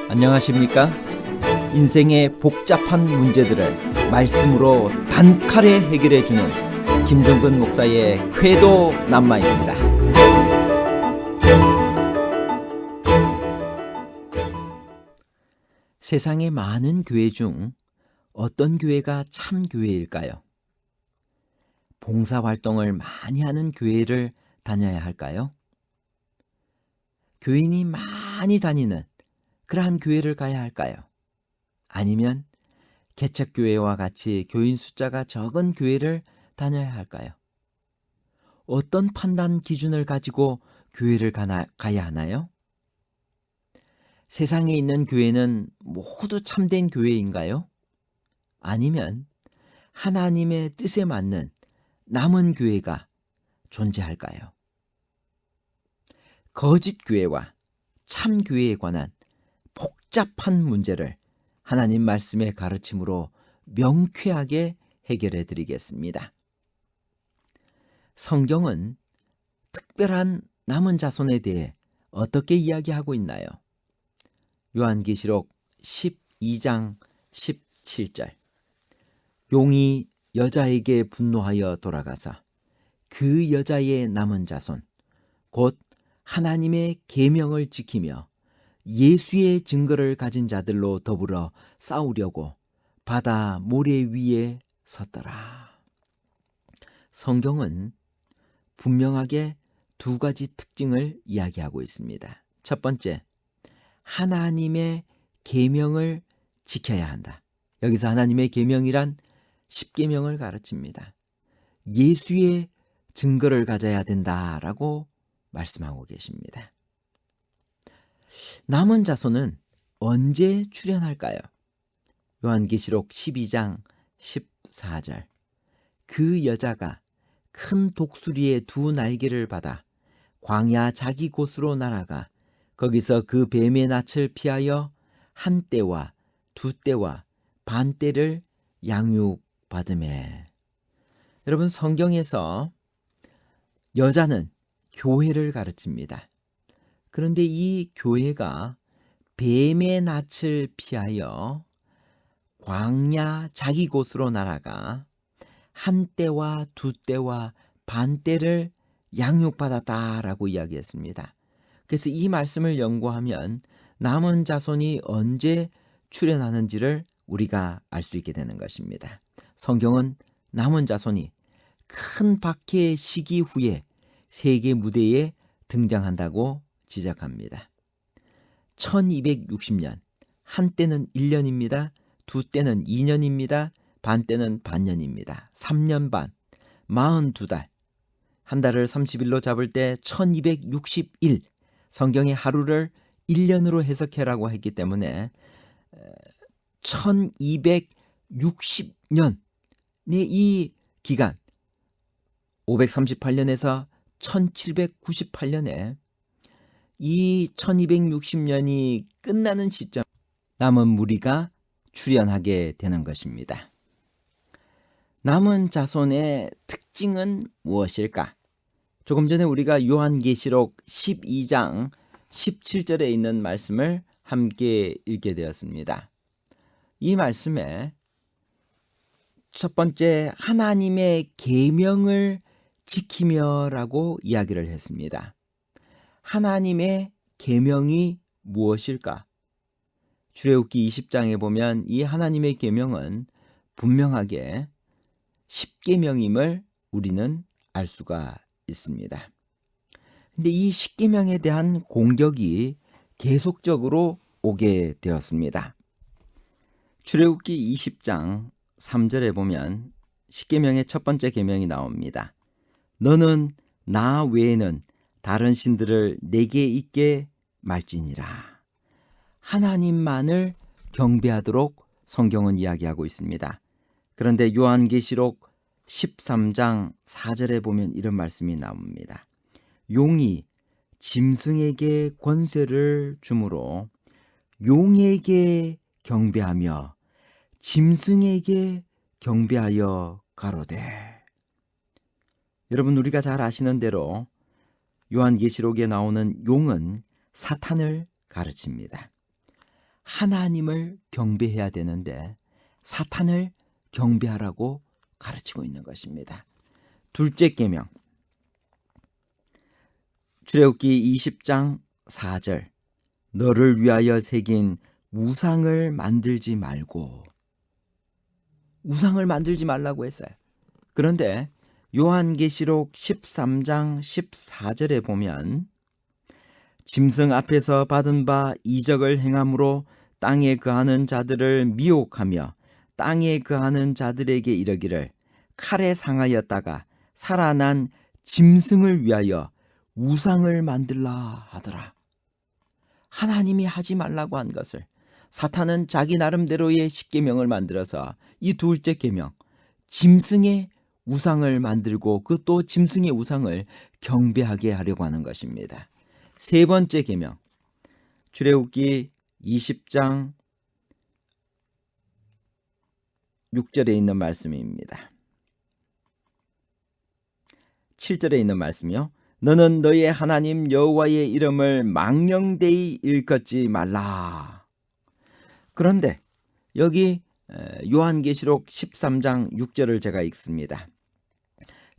안녕하십니까? 인생의 복잡한 문제들을 말씀으로 단칼에 해결해주는 김정근 목사의 회도 남마입니다. 세상의 많은 교회 중 어떤 교회가 참 교회일까요? 봉사활동을 많이 하는 교회를 다녀야 할까요? 교인이 많이 다니는 그러한 교회를 가야 할까요? 아니면 개척교회와 같이 교인 숫자가 적은 교회를 다녀야 할까요? 어떤 판단 기준을 가지고 교회를 가야 하나요? 세상에 있는 교회는 모두 참된 교회인가요? 아니면 하나님의 뜻에 맞는 남은 교회가 존재할까요? 거짓 교회와 참 교회에 관한 복잡한 문제를 하나님 말씀의 가르침으로 명쾌하게 해결해 드리겠습니다. 성경은 특별한 남은 자손에 대해 어떻게 이야기하고 있나요? 요한계시록 12장 17절. 용이 여자에게 분노하여 돌아가서 그 여자의 남은 자손 곧 하나님의 계명을 지키며 예수의 증거를 가진 자들로 더불어 싸우려고 바다 모래 위에 섰더라. 성경은 분명하게 두 가지 특징을 이야기하고 있습니다. 첫 번째, 하나님의 계명을 지켜야 한다. 여기서 하나님의 계명이란 십계명을 가르칩니다. 예수의 증거를 가져야 된다라고 말씀하고 계십니다. 남은 자손은 언제 출현할까요? 요한계시록 12장 14절. 그 여자가 큰 독수리의 두 날개를 받아 광야 자기 곳으로 날아가 거기서 그 뱀의 낯을 피하여 한 떼와 두 떼와 반 떼를 양육받으매. 여러분, 성경에서 여자는 교회를 가르칩니다. 그런데 이 교회가 뱀의 낯을 피하여 광야 자기 곳으로 날아가 한 떼와 두 떼와 반 떼를 양육받았다라고 이야기했습니다. 그래서 이 말씀을 연구하면 남은 자손이 언제 출현하는지를 우리가 알 수 있게 되는 것입니다. 성경은 남은 자손이 큰 박해의 시기 후에 세계 무대에 등장한다고 지적합니다. 1260년, 한 때는 1년입니다. 두 때는 2년입니다. 반 때는 반년입니다. 3년 반, 42달. 한 달을 30일로 잡을 때 1261, 성경의 하루를 1년으로 해석해라고 했기 때문에 1260년의 이 기간, 538년에서 1798년에 이 1260년이 끝나는 시점, 남은 무리가 출현하게 되는 것입니다. 남은 자손의 특징은 무엇일까? 조금 전에 우리가 요한계시록 12장 17절에 있는 말씀을 함께 읽게 되었습니다. 이 말씀에 첫 번째, 하나님의 계명을 지키며라고 이야기를 했습니다. 하나님의 계명이 무엇일까? 출애굽기 20장에 보면 이 하나님의 계명은 분명하게 십계명임을 우리는 알 수가 있습니다. 근데 이 십계명에 대한 공격이 계속적으로 오게 되었습니다. 출애굽기 20장 3절에 보면 십계명의 첫 번째 계명이 나옵니다. 너는 나 외에는 다른 신들을 내게 있게 말지니라. 하나님만을 경배하도록 성경은 이야기하고 있습니다. 그런데 요한계시록 13장 4절에 보면 이런 말씀이 나옵니다. 용이 짐승에게 권세를 주므로 용에게 경배하며 짐승에게 경배하여 가로되. 여러분, 우리가 잘 아시는 대로 요한계시록에 나오는 용은 사탄을 가르칩니다. 하나님을 경배해야 되는데 사탄을 경배하라고 가르치고 있는 것입니다. 둘째 계명, 출애굽기 20장 4절, 너를 위하여 새긴 우상을 만들지 말고. 우상을 만들지 말라고 했어요. 그런데 요한계시록 13장 14절에 보면 짐승 앞에서 받은 바 이적을 행함으로 땅에 거하는 자들을 미혹하며 땅에 거하는 자들에게 이르기를 칼에 상하였다가 살아난 짐승을 위하여 우상을 만들라 하더라. 하나님이 하지 말라고 한 것을 사탄은 자기 나름대로의 십계명을 만들어서 이 둘째 계명, 짐승의 우상을 만들고 그 또 짐승의 우상을 경배하게 하려고 하는 것입니다. 세 번째 계명, 출애굽기 20장 6절에 있는 말씀입니다. 7절에 있는 말씀이요. 너는 너의 하나님 여호와의 이름을 망령되이 일컫지 말라. 그런데 여기 요한계시록 13장 6절을 제가 읽습니다.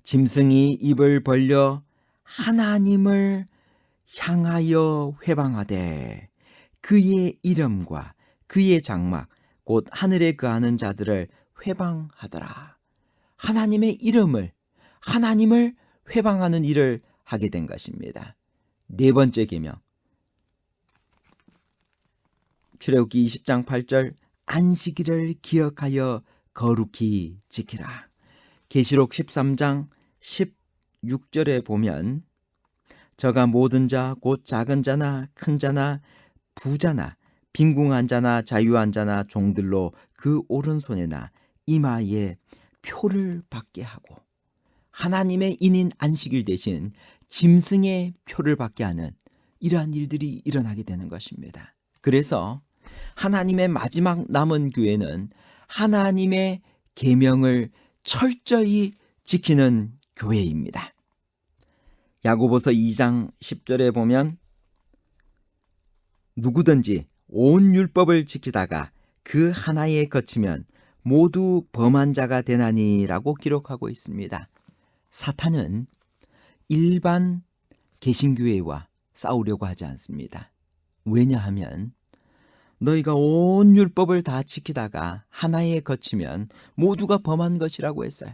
짐승이 입을 벌려 하나님을 향하여 회방하되 그의 이름과 그의 장막 곧 하늘에 거하는 자들을 회방하더라. 하나님의 이름을, 하나님을 회방하는 일을 하게 된 것입니다. 네 번째 계명, 출애굽기 20장 8절, 안식일을 기억하여 거룩히 지키라. 계시록 13장 16절에 보면 저가 모든 자 곧 작은 자나 큰 자나 부자나 빈궁한 자나 자유한 자나 종들로 그 오른손에나 이마에 표를 받게 하고, 하나님의 인인 안식일 대신 짐승의 표를 받게 하는 이러한 일들이 일어나게 되는 것입니다. 그래서 하나님의 마지막 남은 교회는 하나님의 계명을 철저히 지키는 교회입니다. 야고보서 2장 10절에 보면 누구든지 온 율법을 지키다가 그 하나에 거치면 모두 범한 자가 되나니라고 기록하고 있습니다. 사탄은 일반 개신교회와 싸우려고 하지 않습니다. 왜냐하면 너희가 온 율법을 다 지키다가 하나에 거치면 모두가 범한 것이라고 했어요.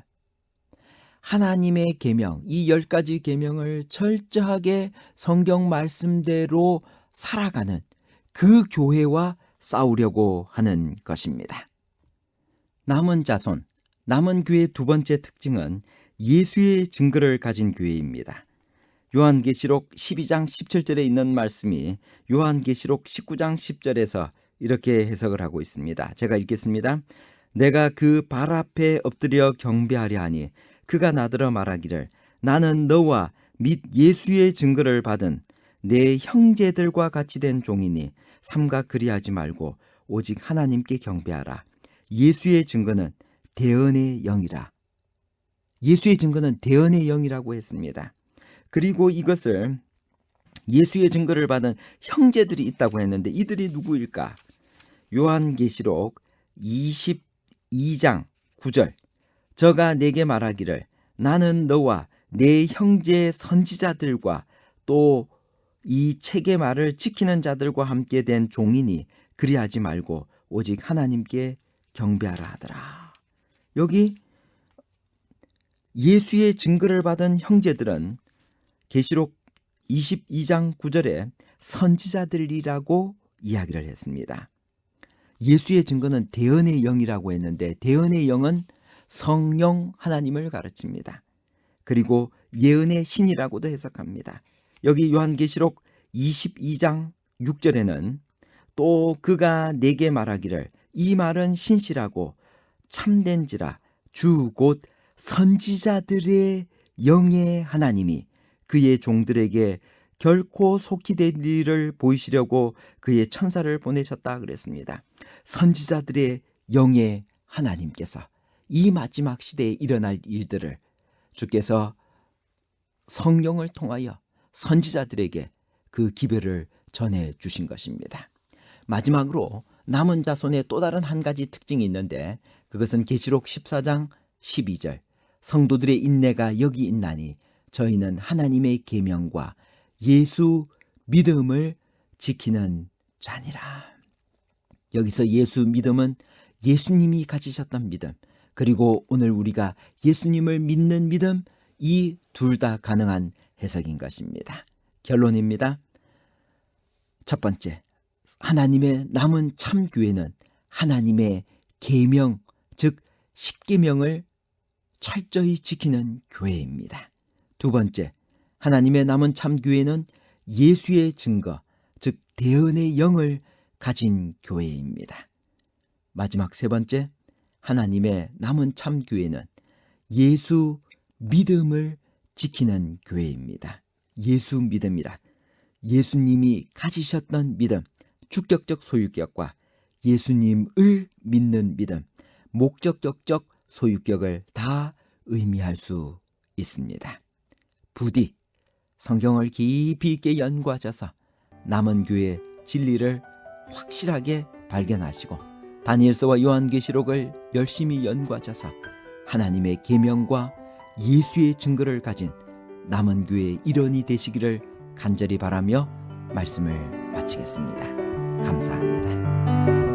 하나님의 계명, 이 10가지 계명을 철저하게 성경 말씀대로 살아가는 그 교회와 싸우려고 하는 것입니다. 남은 자손, 남은 교회의 두 번째 특징은 예수의 증거를 가진 교회입니다. 요한계시록 12장 17절에 있는 말씀이 요한계시록 19장 10절에서 이렇게 해석을 하고 있습니다. 제가 읽겠습니다. 내가 그 발 앞에 엎드려 경배하려 하니 그가 나더러 말하기를 나는 너와 및 예수의 증거를 받은 내 형제들과 같이 된 종이니 삼가 그리하지 말고 오직 하나님께 경배하라. 예수의 증거는 대언의 영이라. 예수의 증거는 대언의 영이라고 했습니다. 그리고 이것을 예수의 증거를 받은 형제들이 있다고 했는데 이들이 누구일까? 요한계시록 22장 9절, 저가 내게 말하기를 나는 너와 내 형제 선지자들과 또 이 책의 말을 지키는 자들과 함께 된 종이니 그리하지 말고 오직 하나님께 경배하라 하더라. 여기 예수의 증거를 받은 형제들은 계시록 22장 9절에 선지자들이라고 이야기를 했습니다. 예수의 증거는 대언의 영이라고 했는데 대언의 영은 성령 하나님을 가르칩니다. 그리고 예언의 신이라고도 해석합니다. 여기 요한계시록 22장 6절에는 또 그가 내게 말하기를 이 말은 신실하고 참된지라 주 곧 선지자들의 영의 하나님이 그의 종들에게 결코 속히 될 일을 보이시려고 그의 천사를 보내셨다 그랬습니다. 선지자들의 영의 하나님께서 이 마지막 시대에 일어날 일들을 주께서 성령을 통하여 선지자들에게 그 기별을 전해 주신 것입니다. 마지막으로 남은 자손의 또 다른 한 가지 특징이 있는데 그것은 계시록 14장 12절 성도들의 인내가 여기 있나니 저희는 하나님의 계명과 예수 믿음을 지키는 자니라. 여기서 예수 믿음은 예수님이 가지셨던 믿음, 그리고 오늘 우리가 예수님을 믿는 믿음, 이 둘 다 가능한 해석인 것입니다. 결론입니다. 첫 번째, 하나님의 남은 참 교회는 하나님의 계명, 즉 십계명을 철저히 지키는 교회입니다. 두 번째, 하나님의 남은 참 교회는 예수의 증거, 즉 대언의 영을 가진 교회입니다. 마지막 세 번째, 하나님의 남은 참 교회는 예수 믿음을 지키는 교회입니다. 예수 믿음이라 예수님이 가지셨던 믿음, 주격적 소유격과 예수님을 믿는 믿음, 목적격적 소유격을 다 의미할 수 있습니다. 부디 성경을 깊이 있게 연구하셔서 남은 교회의 진리를 확실하게 발견하시고 다니엘서와 요한계시록을 열심히 연구하셔서 하나님의 계명과 예수의 증거를 가진 남은 교회의 일원이 되시기를 간절히 바라며 말씀을 마치겠습니다. 감사합니다.